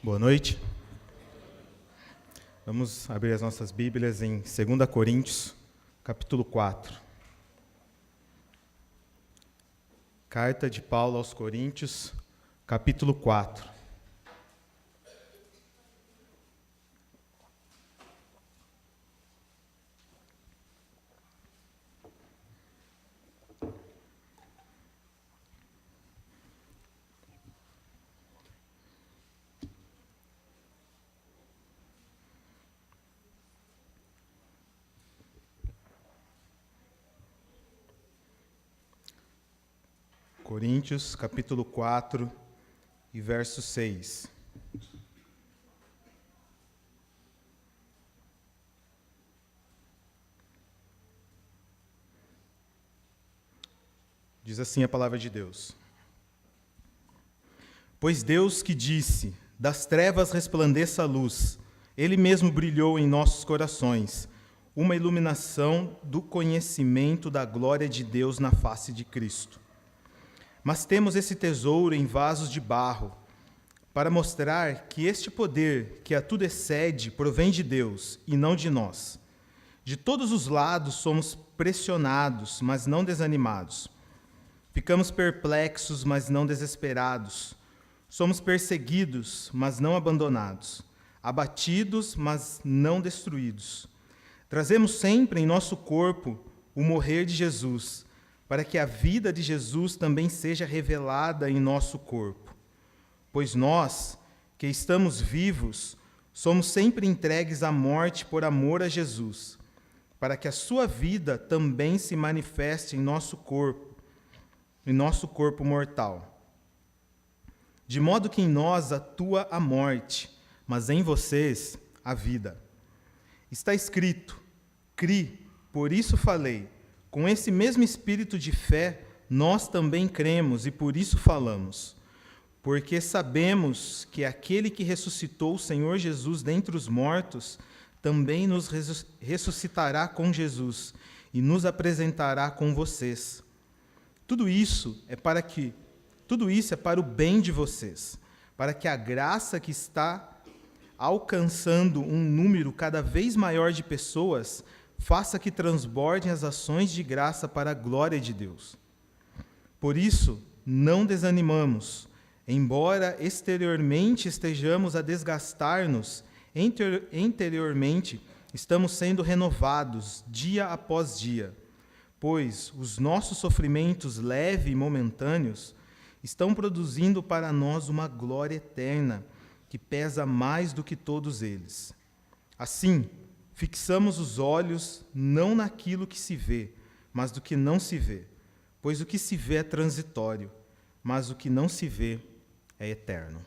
Boa noite. Vamos abrir as nossas Bíblias em 2 Coríntios, capítulo 4. Carta de Paulo aos Coríntios, capítulo 4. Coríntios, capítulo 4 e verso 6. Diz assim a palavra de Deus. Pois Deus que disse, das trevas resplandeça a luz, Ele mesmo brilhou em nossos corações, uma iluminação do conhecimento da glória de Deus na face de Cristo. Mas temos esse tesouro em vasos de barro, para mostrar que este poder, que a tudo excede, provém de Deus e não de nós. De todos os lados somos pressionados, mas não desanimados. Ficamos perplexos, mas não desesperados. Somos perseguidos, mas não abandonados. Abatidos, mas não destruídos. Trazemos sempre em nosso corpo o morrer de Jesus, para que a vida de Jesus também seja revelada em nosso corpo. Pois nós, que estamos vivos, somos sempre entregues à morte por amor a Jesus, para que a sua vida também se manifeste em nosso corpo mortal. De modo que em nós atua a morte, mas em vocês a vida. Está escrito, cri, por isso falei. Com esse mesmo espírito de fé, nós também cremos e por isso falamos. Porque sabemos que aquele que ressuscitou o Senhor Jesus dentre os mortos, também nos ressuscitará com Jesus e nos apresentará com vocês. Tudo isso é para o bem de vocês, para que a graça que está alcançando um número cada vez maior de pessoas faça que transbordem as ações de graça para a glória de Deus. Por isso, não desanimamos, embora exteriormente estejamos a desgastar-nos, interiormente estamos sendo renovados dia após dia, pois os nossos sofrimentos leves e momentâneos estão produzindo para nós uma glória eterna, que pesa mais do que todos eles. Assim, fixamos os olhos não naquilo que se vê, mas do que não se vê. Pois o que se vê é transitório, mas o que não se vê é eterno.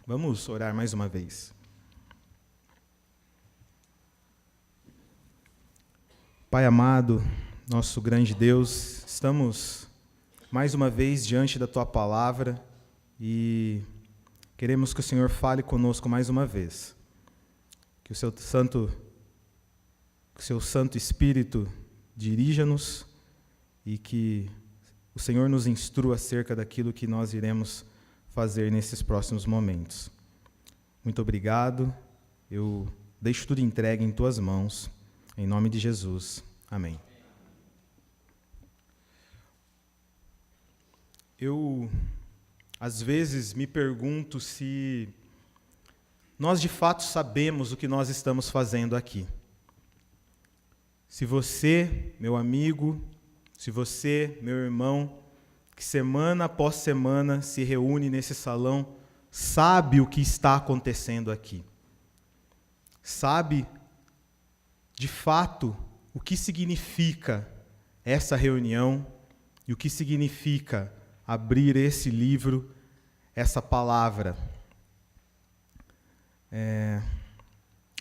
Vamos orar mais uma vez. Pai amado, nosso grande Deus, estamos mais uma vez diante da Tua palavra e queremos que o Senhor fale conosco mais uma vez. Que o Seu Santo Espírito dirija-nos e que o Senhor nos instrua acerca daquilo que nós iremos fazer nesses próximos momentos. Muito obrigado. Eu deixo tudo entregue em Tuas mãos. Em nome de Jesus. Amém. Eu, às vezes, me pergunto se nós de fato sabemos o que nós estamos fazendo aqui. Se você, meu amigo, se você, meu irmão, que semana após semana se reúne nesse salão, sabe o que está acontecendo aqui. Sabe, de fato, o que significa essa reunião e o que significa abrir esse livro, essa palavra.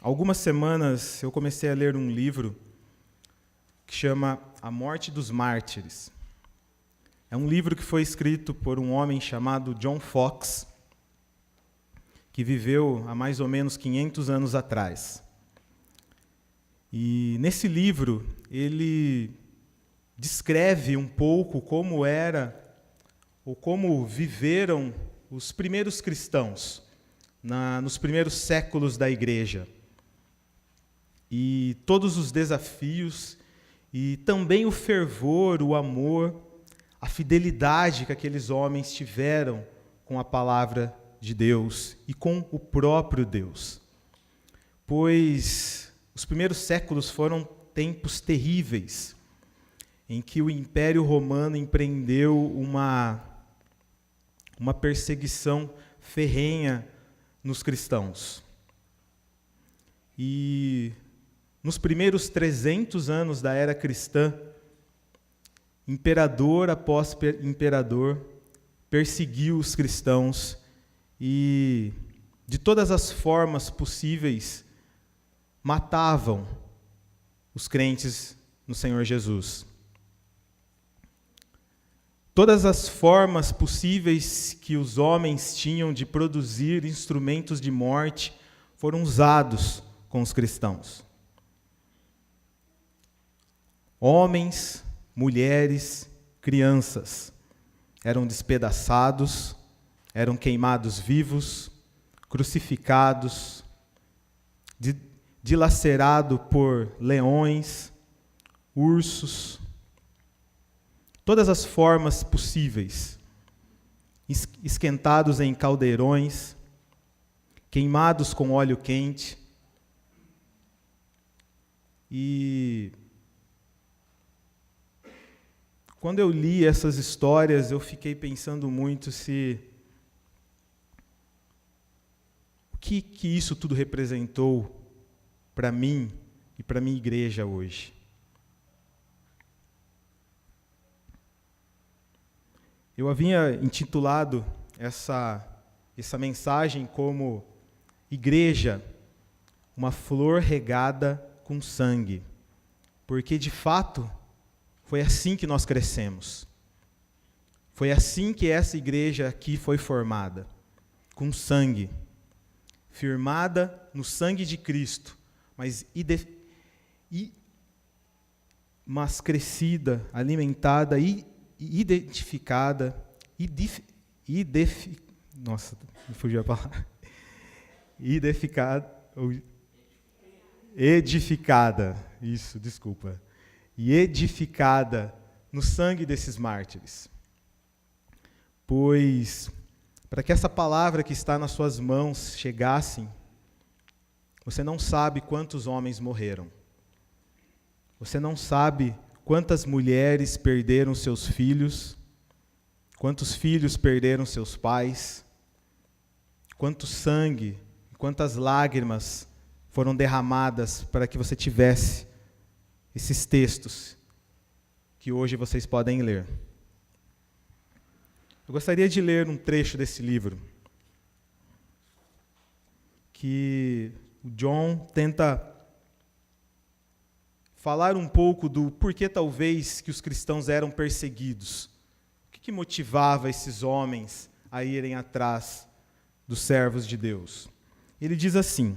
Algumas semanas eu comecei a ler um livro que chama A Morte dos Mártires. É um livro que foi escrito por um homem chamado John Foxe, que viveu há mais ou menos 500 anos atrás. E nesse livro ele descreve um pouco como era ou como viveram os primeiros cristãos, nos primeiros séculos da igreja. E todos os desafios, e também o fervor, o amor, a fidelidade que aqueles homens tiveram com a palavra de Deus e com o próprio Deus. Pois os primeiros séculos foram tempos terríveis, em que o Império Romano empreendeu uma perseguição ferrenha nos cristãos. E nos primeiros 300 anos da era cristã, imperador após imperador perseguiu os cristãos e, de todas as formas possíveis, matavam os crentes no Senhor Jesus. Todas as formas possíveis que os homens tinham de produzir instrumentos de morte foram usados com os cristãos. Homens, mulheres, crianças eram despedaçados, eram queimados vivos, crucificados, dilacerados por leões, ursos, todas as formas possíveis, esquentados em caldeirões, queimados com óleo quente. E quando eu li essas histórias, eu fiquei pensando muito o que isso tudo representou para mim e para a minha igreja hoje. Eu havia intitulado essa mensagem como Igreja, uma flor regada com sangue, porque de fato foi assim que nós crescemos. Foi assim que essa igreja aqui foi formada, com sangue, firmada no sangue de Cristo, mas crescida, alimentada e identificada, nossa, me fugiu a palavra. Edificada, isso, desculpa. E edificada no sangue desses mártires. Pois, para que essa palavra que está nas suas mãos chegasse, você não sabe quantos homens morreram. Você não sabe quantas mulheres perderam seus filhos, quantos filhos perderam seus pais, quanto sangue, quantas lágrimas foram derramadas para que você tivesse esses textos que hoje vocês podem ler. Eu gostaria de ler um trecho desse livro, que o John tenta falar um pouco do porquê talvez que os cristãos eram perseguidos. O que motivava esses homens a irem atrás dos servos de Deus? Ele diz assim: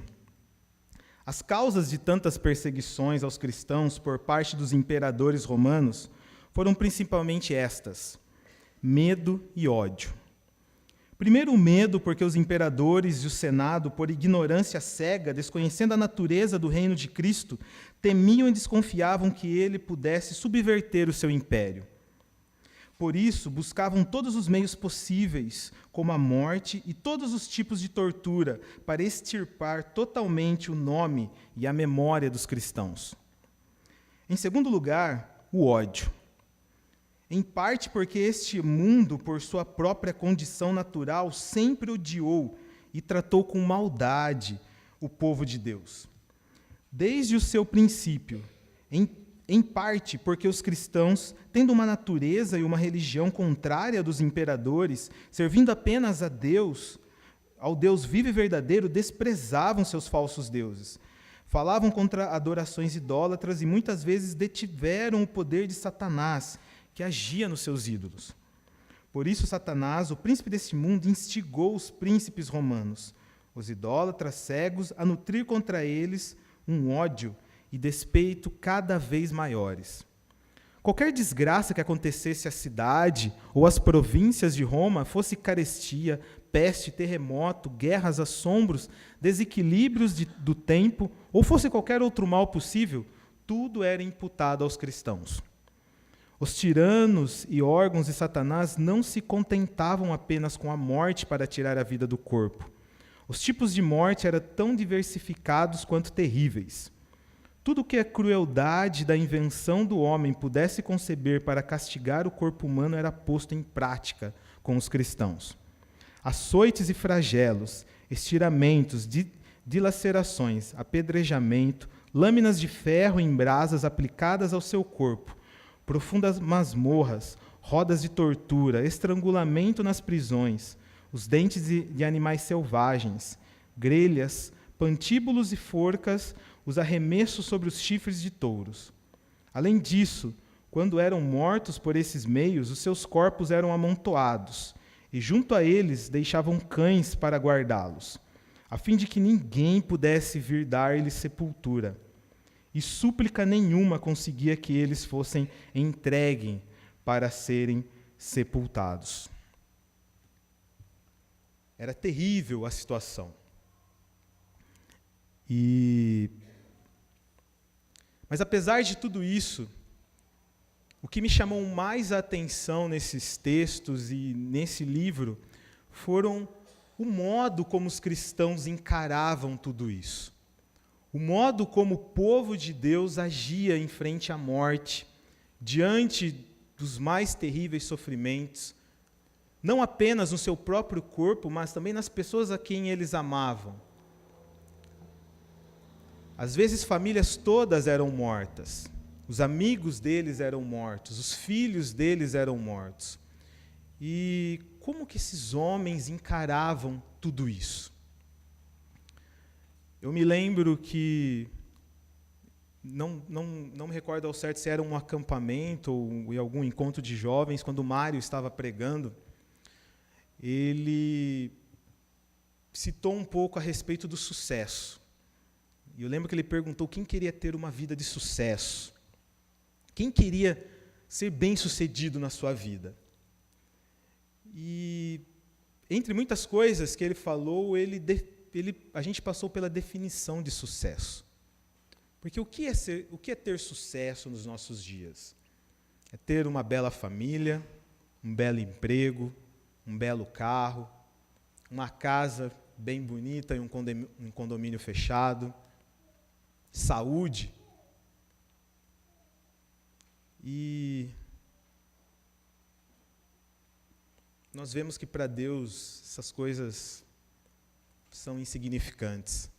as causas de tantas perseguições aos cristãos por parte dos imperadores romanos foram principalmente estas: medo e ódio. Primeiro, o medo, porque os imperadores e o Senado, por ignorância cega, desconhecendo a natureza do reino de Cristo, temiam e desconfiavam que ele pudesse subverter o seu império. Por isso, buscavam todos os meios possíveis, como a morte e todos os tipos de tortura, para extirpar totalmente o nome e a memória dos cristãos. Em segundo lugar, o ódio. Em parte porque este mundo, por sua própria condição natural, sempre odiou e tratou com maldade o povo de Deus. Desde o seu princípio, em parte porque os cristãos, tendo uma natureza e uma religião contrária dos imperadores, servindo apenas a Deus, ao Deus vivo e verdadeiro, desprezavam seus falsos deuses. Falavam contra adorações idólatras e muitas vezes detiveram o poder de Satanás, que agia nos seus ídolos. Por isso, Satanás, o príncipe desse mundo, instigou os príncipes romanos, os idólatras cegos, a nutrir contra eles um ódio e despeito cada vez maiores. Qualquer desgraça que acontecesse à cidade ou às províncias de Roma, fosse carestia, peste, terremoto, guerras, assombros, desequilíbrios do tempo, ou fosse qualquer outro mal possível, tudo era imputado aos cristãos. Os tiranos e órgãos de Satanás não se contentavam apenas com a morte para tirar a vida do corpo. Os tipos de morte eram tão diversificados quanto terríveis. Tudo que a crueldade da invenção do homem pudesse conceber para castigar o corpo humano era posto em prática com os cristãos. Açoites e flagelos, estiramentos, dilacerações, apedrejamento, lâminas de ferro em brasas aplicadas ao seu corpo, profundas masmorras, rodas de tortura, estrangulamento nas prisões, os dentes de animais selvagens, grelhas, pantíbulos e forcas, os arremessos sobre os chifres de touros. Além disso, quando eram mortos por esses meios, os seus corpos eram amontoados, e junto a eles deixavam cães para guardá-los, a fim de que ninguém pudesse vir dar-lhes sepultura. E súplica nenhuma conseguia que eles fossem entregues para serem sepultados. Era terrível a situação. Mas apesar de tudo isso, o que me chamou mais a atenção nesses textos e nesse livro foram o modo como os cristãos encaravam tudo isso. O modo como o povo de Deus agia em frente à morte, diante dos mais terríveis sofrimentos, não apenas no seu próprio corpo, mas também nas pessoas a quem eles amavam. Às vezes, famílias todas eram mortas, os amigos deles eram mortos, os filhos deles eram mortos. E como que esses homens encaravam tudo isso? Eu me lembro que, não me recordo ao certo se era um acampamento ou em algum encontro de jovens, quando o Mário estava pregando, ele citou um pouco a respeito do sucesso. E eu lembro que ele perguntou quem queria ter uma vida de sucesso. Quem queria ser bem-sucedido na sua vida? E, entre muitas coisas que ele falou, a gente passou pela definição de sucesso. Porque o que é ter sucesso nos nossos dias? É ter uma bela família, um belo emprego, um belo carro, uma casa bem bonita e um condomínio fechado, saúde. E nós vemos que para Deus essas coisas são insignificantes.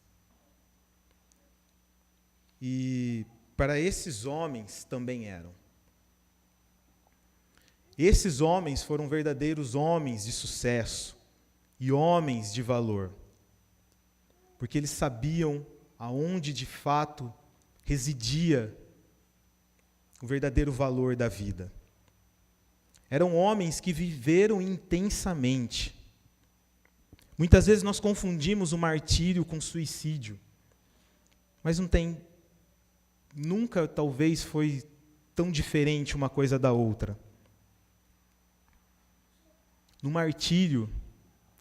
E para esses homens também eram. Esses homens foram verdadeiros homens de sucesso e homens de valor, porque eles sabiam aonde de fato residia o verdadeiro valor da vida. Eram homens que viveram intensamente. Muitas vezes nós confundimos o martírio com suicídio, mas nunca talvez foi tão diferente uma coisa da outra. No martírio,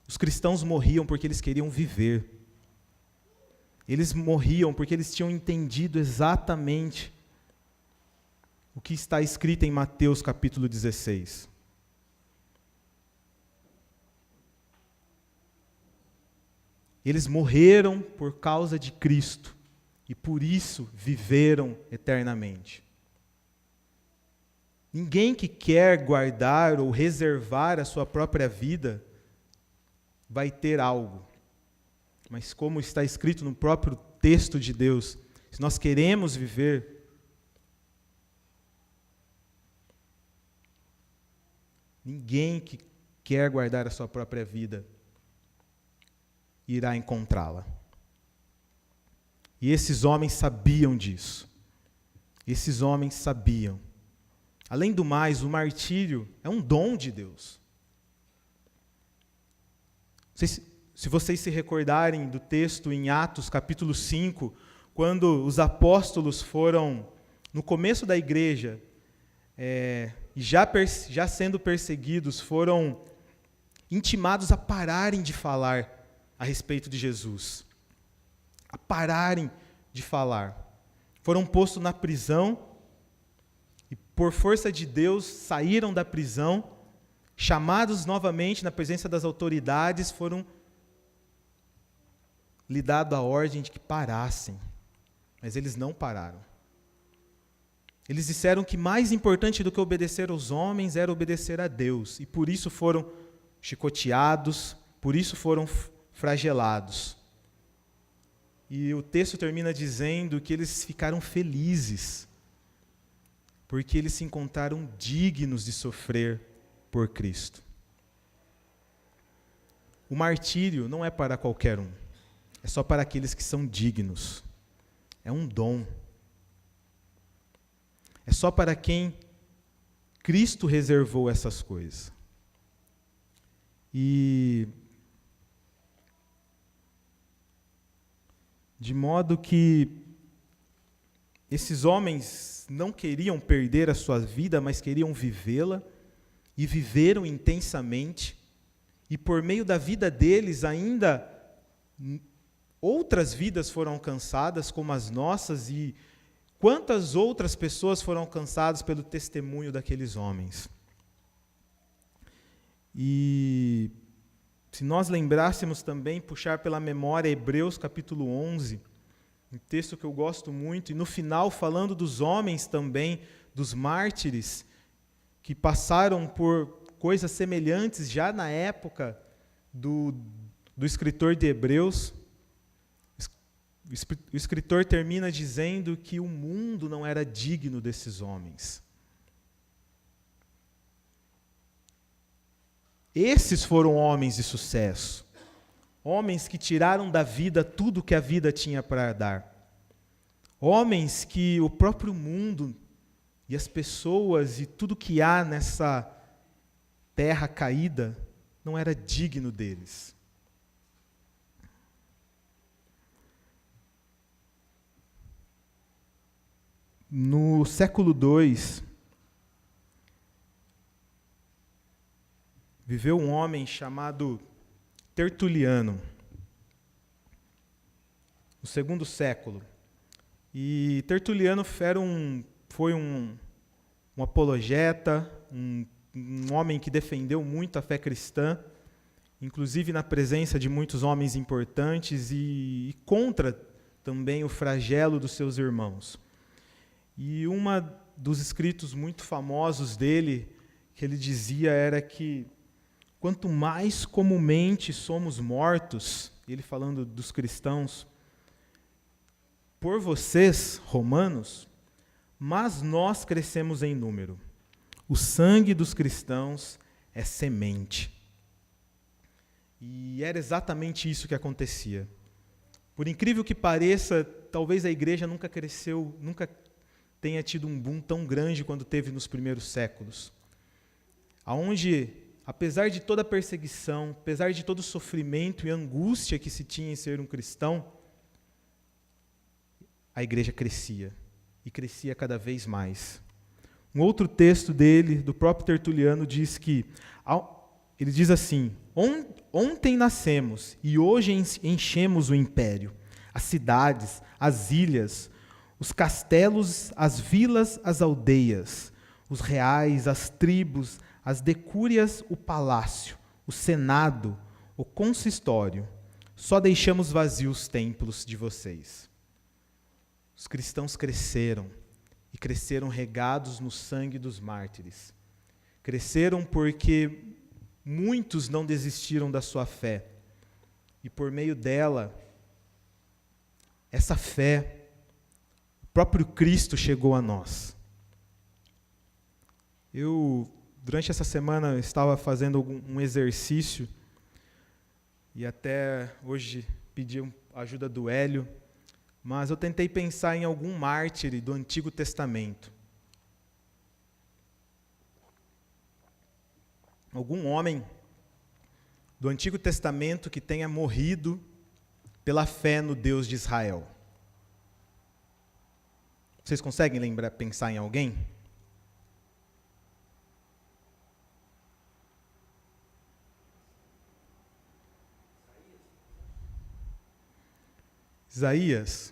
os cristãos morriam porque eles queriam viver. Eles morriam porque eles tinham entendido exatamente o que está escrito em Mateus capítulo 16. Eles morreram por causa de Cristo e por isso viveram eternamente. Ninguém que quer guardar ou reservar a sua própria vida vai ter algo. Mas como está escrito no próprio texto de Deus, se nós queremos viver, ninguém que quer guardar a sua própria vida irá encontrá-la. E esses homens sabiam disso. Esses homens sabiam. Além do mais, o martírio é um dom de Deus. Se vocês se recordarem do texto em Atos capítulo 5, quando os apóstolos foram, no começo da igreja, já sendo perseguidos, foram intimados a pararem de falar a respeito de Jesus, a pararem de falar. Foram postos na prisão e, por força de Deus, saíram da prisão, chamados novamente na presença das autoridades, foram lhe dado a ordem de que parassem, mas eles não pararam. Eles disseram que mais importante do que obedecer aos homens era obedecer a Deus, e por isso foram chicoteados, por isso foram flagelados. E o texto termina dizendo que eles ficaram felizes, porque eles se encontraram dignos de sofrer por Cristo. O martírio não é para qualquer um, é só para aqueles que são dignos. É um dom. É só para quem Cristo reservou essas coisas. E de modo que esses homens não queriam perder a sua vida, mas queriam vivê-la, e viveram intensamente, e por meio da vida deles ainda outras vidas foram alcançadas, como as nossas, e quantas outras pessoas foram alcançadas pelo testemunho daqueles homens. E se nós lembrássemos também, puxar pela memória Hebreus capítulo 11, um texto que eu gosto muito, e no final falando dos homens também, dos mártires, que passaram por coisas semelhantes já na época do escritor de Hebreus. O escritor termina dizendo que o mundo não era digno desses homens. Esses foram homens de sucesso, homens que tiraram da vida tudo que a vida tinha para dar, homens que o próprio mundo e as pessoas e tudo que há nessa terra caída não era digno deles. No século II, viveu um homem chamado Tertuliano, no segundo século. E Tertuliano foi um apologeta, um homem que defendeu muito a fé cristã, inclusive na presença de muitos homens importantes e contra também o flagelo dos seus irmãos. E dos escritos muito famosos dele, que ele dizia era que quanto mais comumente somos mortos, ele falando dos cristãos, por vocês, romanos, mas nós crescemos em número. O sangue dos cristãos é semente. E era exatamente isso que acontecia. Por incrível que pareça, talvez a igreja nunca cresceu, nunca tenha tido um boom tão grande quanto teve nos primeiros séculos. Aonde, apesar de toda a perseguição, apesar de todo o sofrimento e angústia que se tinha em ser um cristão, a igreja crescia, e crescia cada vez mais. Um outro texto dele, do próprio Tertuliano, diz que, ele diz assim: ontem nascemos e hoje enchemos o império, as cidades, as ilhas, os castelos, as vilas, as aldeias, os reais, as tribos, as decúrias, o palácio, o senado, o consistório. Só deixamos vazios os templos de vocês. Os cristãos cresceram, e cresceram regados no sangue dos mártires. Cresceram porque muitos não desistiram da sua fé. E por meio dela, essa fé, o próprio Cristo chegou a nós. Durante essa semana, estava fazendo um exercício, e até hoje pedi a ajuda do Hélio, mas eu tentei pensar em algum mártir do Antigo Testamento. Algum homem do Antigo Testamento que tenha morrido pela fé no Deus de Israel. Vocês conseguem pensar em alguém? Isaías.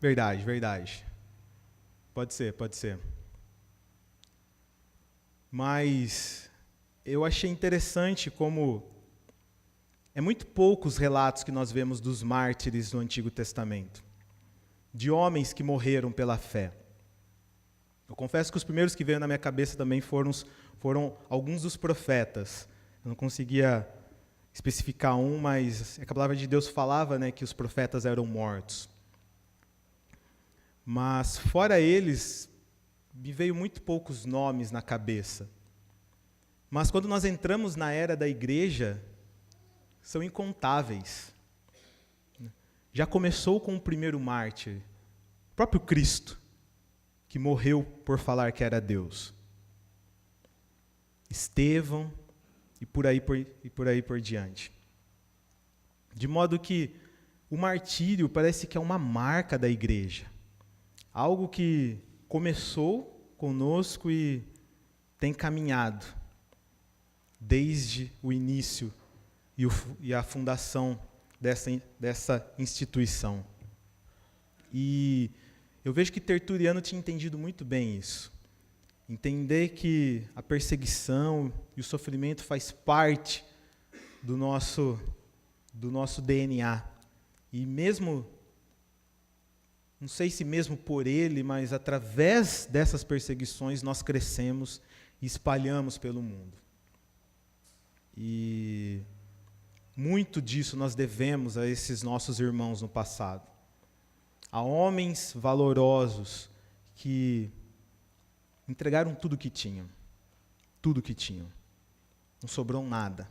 Verdade, verdade. Pode ser. Mas eu achei interessante como é muito poucos relatos que nós vemos dos mártires no Antigo Testamento, de homens que morreram pela fé. Eu confesso que os primeiros que veio na minha cabeça também foram alguns dos profetas. Eu não conseguia especificar um, mas a palavra de Deus falava, né, que os profetas eram mortos. Mas, fora eles, me veio muito poucos nomes na cabeça. Mas, quando nós entramos na era da igreja, são incontáveis. Já começou com o primeiro mártir, o próprio Cristo, que morreu por falar que era Deus. Estevão, e por aí por diante. De modo que o martírio parece que é uma marca da igreja. Algo que começou conosco e tem caminhado desde o início e a fundação dessa instituição. E eu vejo que Tertuliano tinha entendido muito bem isso. Entender que a perseguição e o sofrimento faz parte do nosso DNA. E mesmo, não sei se mesmo por ele, mas através dessas perseguições nós crescemos e espalhamos pelo mundo. E muito disso nós devemos a esses nossos irmãos no passado. A homens valorosos que entregaram tudo que tinham. Tudo que tinham. Não sobrou nada.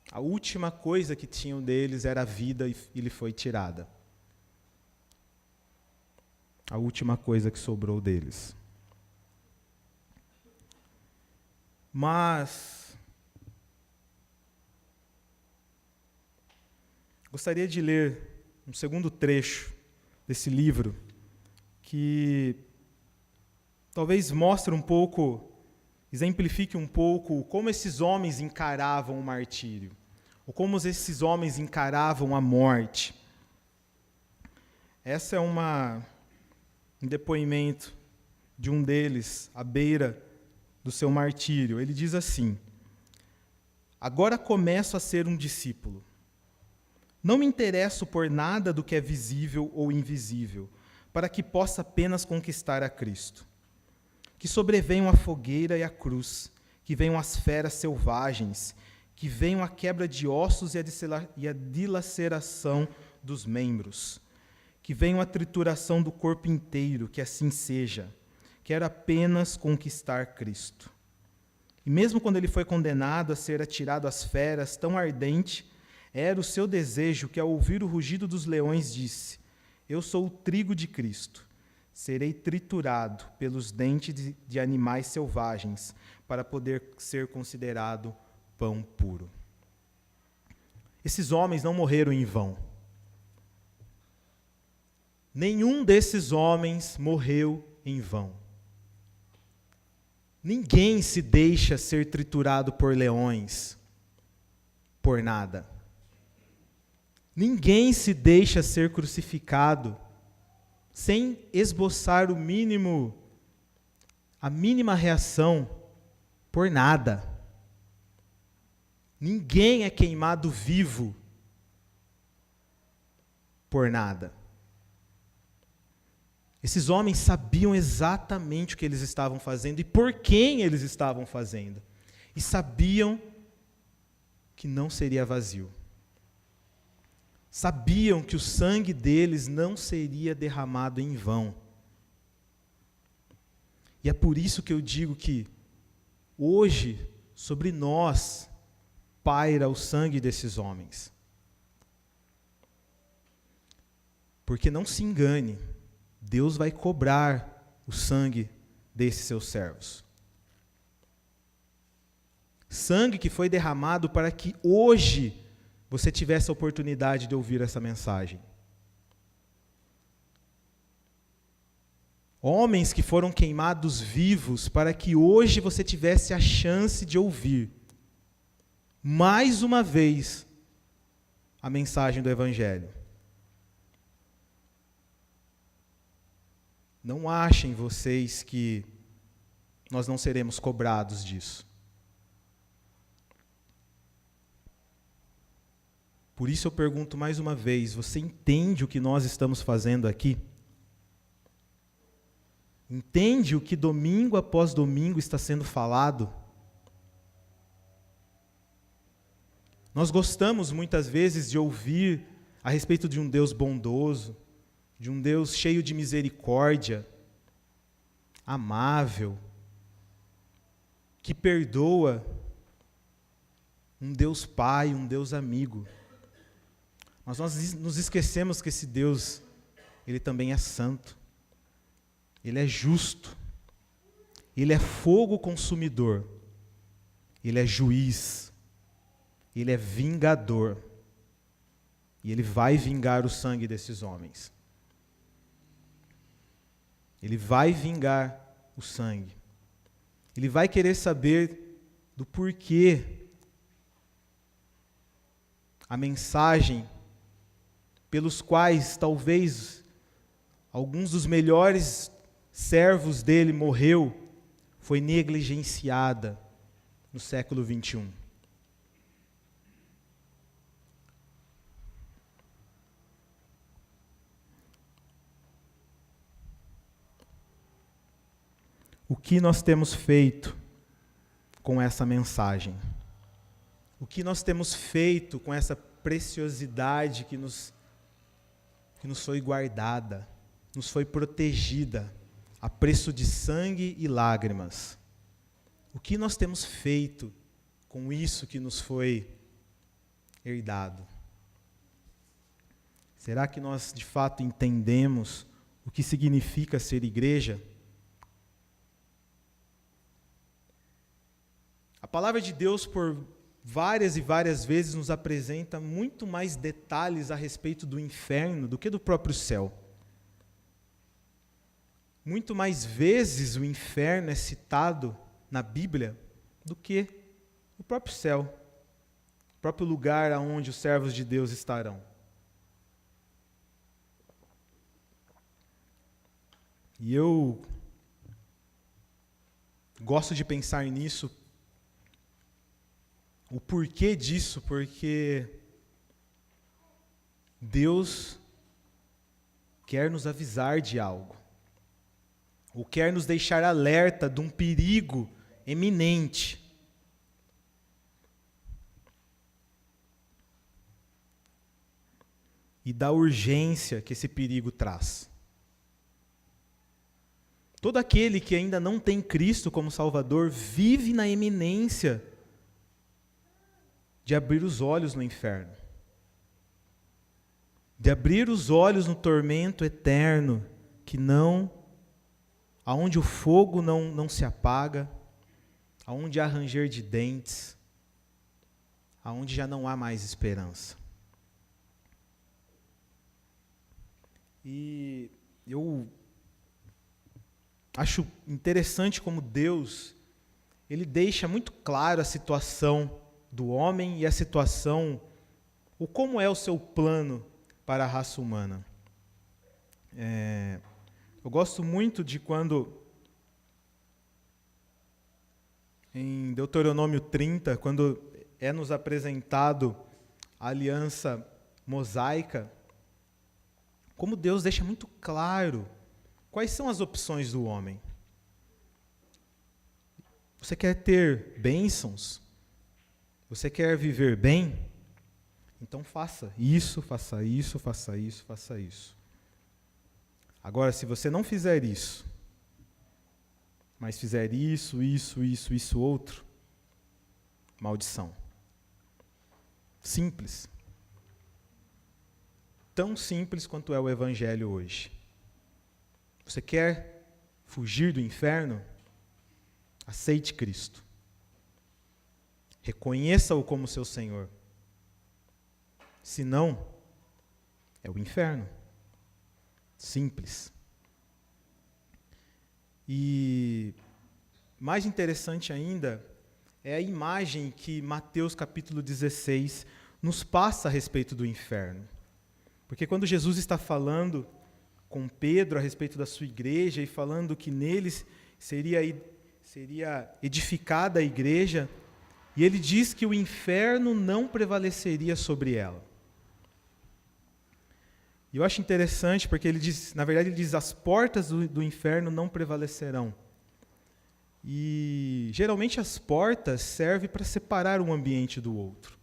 A última coisa que tinham deles era a vida e lhe foi tirada. A última coisa que sobrou deles. Mas gostaria de ler um segundo trecho desse livro que talvez mostre um pouco, exemplifique um pouco como esses homens encaravam o martírio, ou como esses homens encaravam a morte. Essa é um depoimento de um deles, à beira do seu martírio. Ele diz assim: agora começo a ser um discípulo. Não me interesso por nada do que é visível ou invisível, para que possa apenas conquistar a Cristo. Que sobrevenham a fogueira e a cruz, que venham as feras selvagens, que venham a quebra de ossos e a dilaceração dos membros, que venham a trituração do corpo inteiro, que assim seja. Quero apenas conquistar Cristo. E mesmo quando ele foi condenado a ser atirado às feras, tão ardente era o seu desejo que, ao ouvir o rugido dos leões, disse: eu sou o trigo de Cristo. Serei triturado pelos dentes de animais selvagens para poder ser considerado pão puro. Esses homens não morreram em vão. Nenhum desses homens morreu em vão. Ninguém se deixa ser triturado por leões por nada. Ninguém se deixa ser crucificado sem esboçar a mínima reação por nada. Ninguém é queimado vivo por nada. Esses homens sabiam exatamente o que eles estavam fazendo e por quem eles estavam fazendo. E sabiam que não seria vazio. Sabiam que o sangue deles não seria derramado em vão. E é por isso que eu digo que hoje, sobre nós, paira o sangue desses homens. Porque não se engane, Deus vai cobrar o sangue desses seus servos. Sangue que foi derramado para que hoje você tivesse a oportunidade de ouvir essa mensagem. Homens que foram queimados vivos para que hoje você tivesse a chance de ouvir, mais uma vez, a mensagem do Evangelho. Não achem vocês que nós não seremos cobrados disso. Por isso eu pergunto mais uma vez, você entende o que nós estamos fazendo aqui? Entende o que domingo após domingo está sendo falado? Nós gostamos muitas vezes de ouvir a respeito de um Deus bondoso, de um Deus cheio de misericórdia, amável, que perdoa, um Deus Pai, um Deus amigo. Mas nós nos esquecemos que esse Deus, Ele também é santo, Ele é justo, Ele é fogo consumidor, Ele é juiz, Ele é vingador, e Ele vai vingar o sangue desses homens. Ele vai vingar o sangue. Ele vai querer saber do porquê a mensagem pelos quais talvez alguns dos melhores servos dele morreu, foi negligenciada no século 21. O que nós temos feito com essa mensagem? O que nós temos feito com essa preciosidade que nos foi guardada, nos foi protegida, a preço de sangue e lágrimas? O que nós temos feito com isso que nos foi herdado? Será que nós, de fato, entendemos o que significa ser igreja? A palavra de Deus, por várias e várias vezes, nos apresenta muito mais detalhes a respeito do inferno do que do próprio céu. Muito mais vezes o inferno é citado na Bíblia do que o próprio céu, o próprio lugar aonde os servos de Deus estarão. E eu gosto de pensar nisso. O porquê disso? Porque Deus quer nos avisar de algo, ou quer nos deixar alerta de um perigo eminente. E da urgência que esse perigo traz. Todo aquele que ainda não tem Cristo como Salvador vive na iminência de abrir os olhos no inferno, de abrir os olhos no tormento eterno, aonde o fogo não se apaga, aonde há ranger de dentes, aonde já não há mais esperança. E eu acho interessante como Deus, Ele deixa muito claro a situação do homem e a situação, ou como é o seu plano para a raça humana. Eu gosto muito de quando, em Deuteronômio 30, quando é nos apresentado a aliança mosaica, como Deus deixa muito claro quais são as opções do homem. Você quer ter bênçãos? Você quer viver bem? Então faça isso, faça isso, faça isso, faça isso. Agora, se você não fizer isso, mas fizer isso, outro, maldição. Simples. Tão simples quanto é o Evangelho hoje. Você quer fugir do inferno? Aceite Cristo. Reconheça-o como seu Senhor. Se não, é o inferno. Simples. E mais interessante ainda é a imagem que Mateus capítulo 16 nos passa a respeito do inferno. Porque quando Jesus está falando com Pedro a respeito da sua igreja e falando que neles seria edificada a igreja, e ele diz que o inferno não prevaleceria sobre ela. E eu acho interessante porque ele diz, na verdade ele diz, as portas do inferno não prevalecerão. E geralmente as portas servem para separar um ambiente do outro.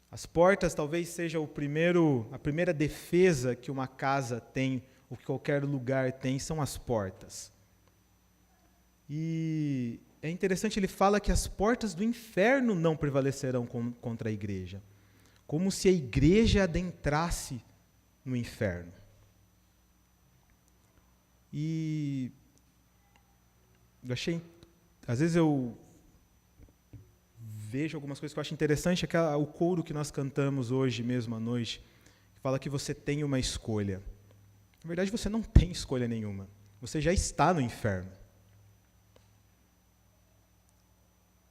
As portas talvez seja a primeira defesa que uma casa tem, ou que qualquer lugar tem, são as portas. E é interessante, ele fala que as portas do inferno não prevalecerão contra a igreja. Como se a igreja adentrasse no inferno. E às vezes eu vejo algumas coisas que eu acho interessante, o coro que nós cantamos hoje mesmo à noite, que fala que você tem uma escolha. Na verdade, você não tem escolha nenhuma. Você já está no inferno.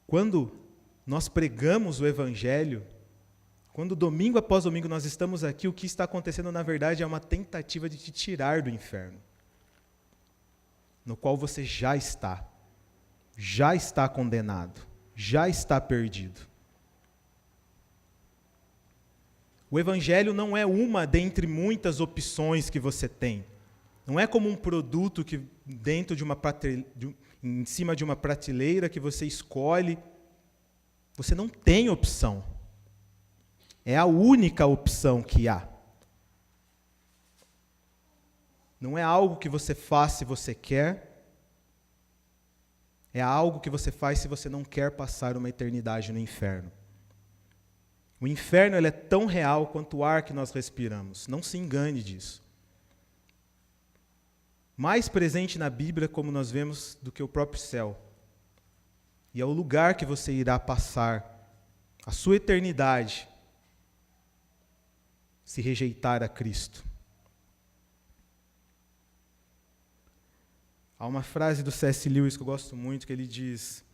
Quando nós pregamos o Evangelho, quando domingo após domingo nós estamos aqui, o que está acontecendo, na verdade, é uma tentativa de te tirar do inferno, no qual você já está condenado, já está perdido. O Evangelho não é uma dentre muitas opções que você tem. Não é como um produto que dentro em cima de uma prateleira que você escolhe. Você não tem opção. É a única opção que há. Não é algo que você faz se você quer. É algo que você faz se você não quer passar uma eternidade no inferno. O inferno ele é tão real quanto o ar que nós respiramos. Não se engane disso. Mais presente na Bíblia, como nós vemos, do que o próprio céu. E é o lugar que você irá passar a sua eternidade se rejeitar a Cristo. Há uma frase do C.S. Lewis que eu gosto muito, que ele diz: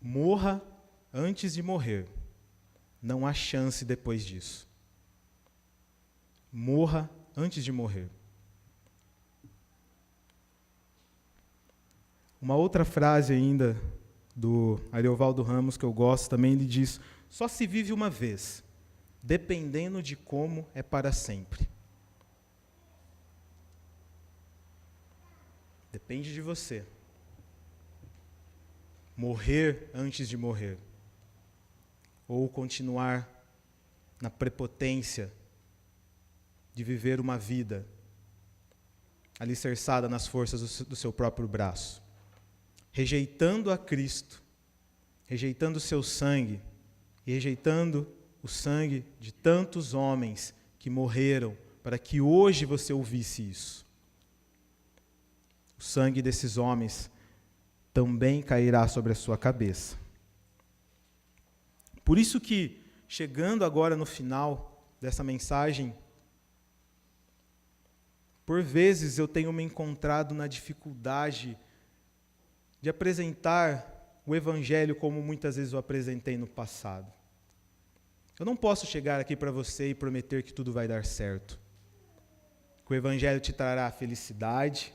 morra antes de morrer. Não há chance depois disso. Morra antes de morrer. Uma outra frase ainda do Ariovaldo Ramos que eu gosto também, ele diz: só se vive uma vez, dependendo de como é para sempre. Depende de você. Morrer antes de morrer. Ou continuar na prepotência de viver uma vida alicerçada nas forças do seu próprio braço. Rejeitando a Cristo, rejeitando o seu sangue, e rejeitando o sangue de tantos homens que morreram para que hoje você ouvisse isso. O sangue desses homens também cairá sobre a sua cabeça. Por isso que, chegando agora no final dessa mensagem, por vezes eu tenho me encontrado na dificuldade de apresentar o Evangelho como muitas vezes eu apresentei no passado. Eu não posso chegar aqui para você e prometer que tudo vai dar certo. Que o Evangelho te trará felicidade,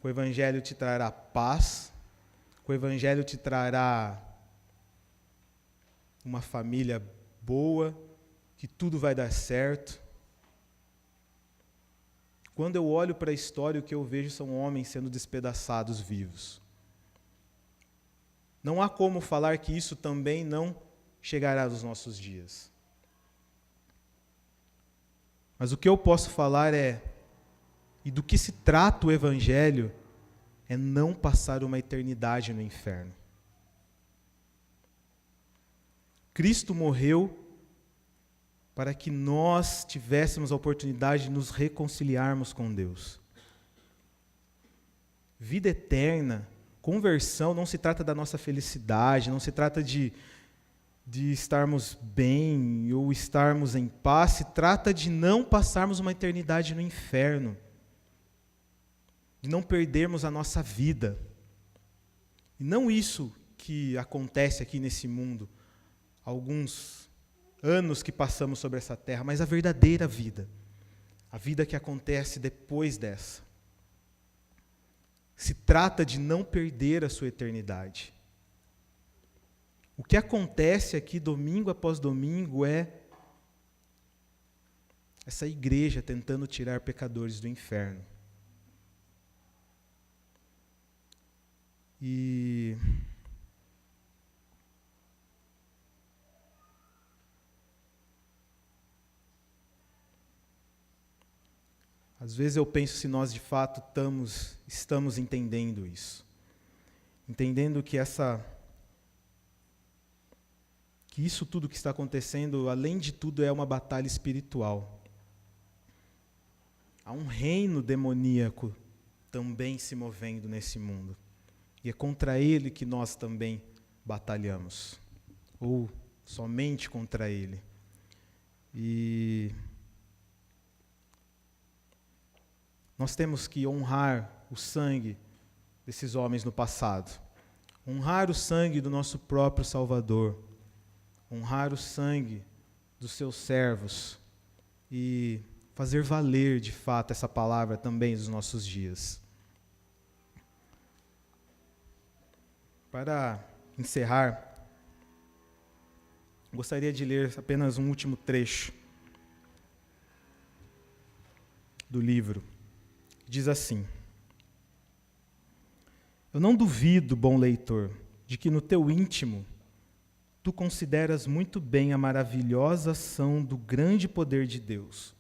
que o Evangelho te trará paz, que o Evangelho te trará uma família boa, que tudo vai dar certo. Quando eu olho para a história, o que eu vejo são homens sendo despedaçados vivos. Não há como falar que isso também não chegará aos nossos dias. Mas o que eu posso falar e do que se trata o Evangelho, é não passar uma eternidade no inferno. Cristo morreu para que nós tivéssemos a oportunidade de nos reconciliarmos com Deus. Vida eterna, conversão, não se trata da nossa felicidade, não se trata de estarmos bem ou estarmos em paz, se trata de não passarmos uma eternidade no inferno, de não perdermos a nossa vida. E não isso que acontece aqui nesse mundo. Alguns anos que passamos sobre essa terra, mas a verdadeira vida, a vida que acontece depois dessa. Se trata de não perder a sua eternidade. O que acontece aqui domingo após domingo é essa igreja tentando tirar pecadores do inferno. E às vezes eu penso se nós de fato estamos entendendo isso. Entendendo que isso tudo que está acontecendo, além de tudo, é uma batalha espiritual. Há um reino demoníaco também se movendo nesse mundo. E é contra ele que nós também batalhamos. Ou somente contra ele. E nós temos que honrar o sangue desses homens no passado. Honrar o sangue do nosso próprio Salvador. Honrar o sangue dos seus servos. E fazer valer, de fato, essa palavra também nos nossos dias. Para encerrar, gostaria de ler apenas um último trecho do livro. Diz assim: Eu não duvido, bom leitor, de que no teu íntimo tu consideras muito bem a maravilhosa ação do grande poder de Deus.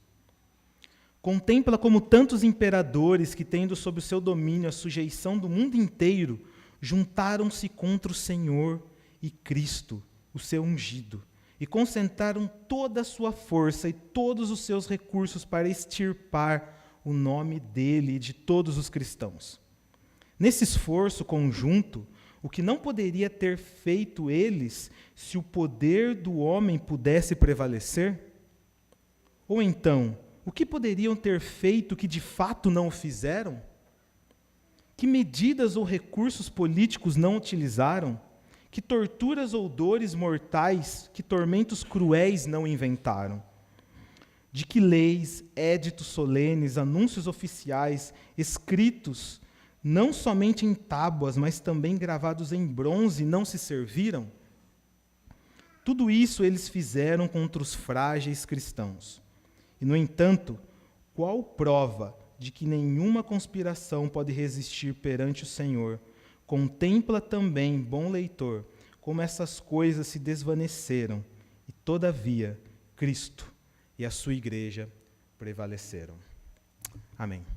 Contempla como tantos imperadores que, tendo sob o seu domínio a sujeição do mundo inteiro, juntaram-se contra o Senhor e Cristo, o seu ungido, e concentraram toda a sua força e todos os seus recursos para extirpar o nome dele e de todos os cristãos. Nesse esforço conjunto, o que não poderia ter feito eles se o poder do homem pudesse prevalecer? Ou então, o que poderiam ter feito que de fato não o fizeram? Que medidas ou recursos políticos não utilizaram? Que torturas ou dores mortais, que tormentos cruéis não inventaram? De que leis, éditos solenes, anúncios oficiais, escritos, não somente em tábuas, mas também gravados em bronze, não se serviram? Tudo isso eles fizeram contra os frágeis cristãos. E, no entanto, qual prova de que nenhuma conspiração pode resistir perante o Senhor? Contempla também, bom leitor, como essas coisas se desvaneceram e, todavia, Cristo e a sua igreja prevaleceram. Amém.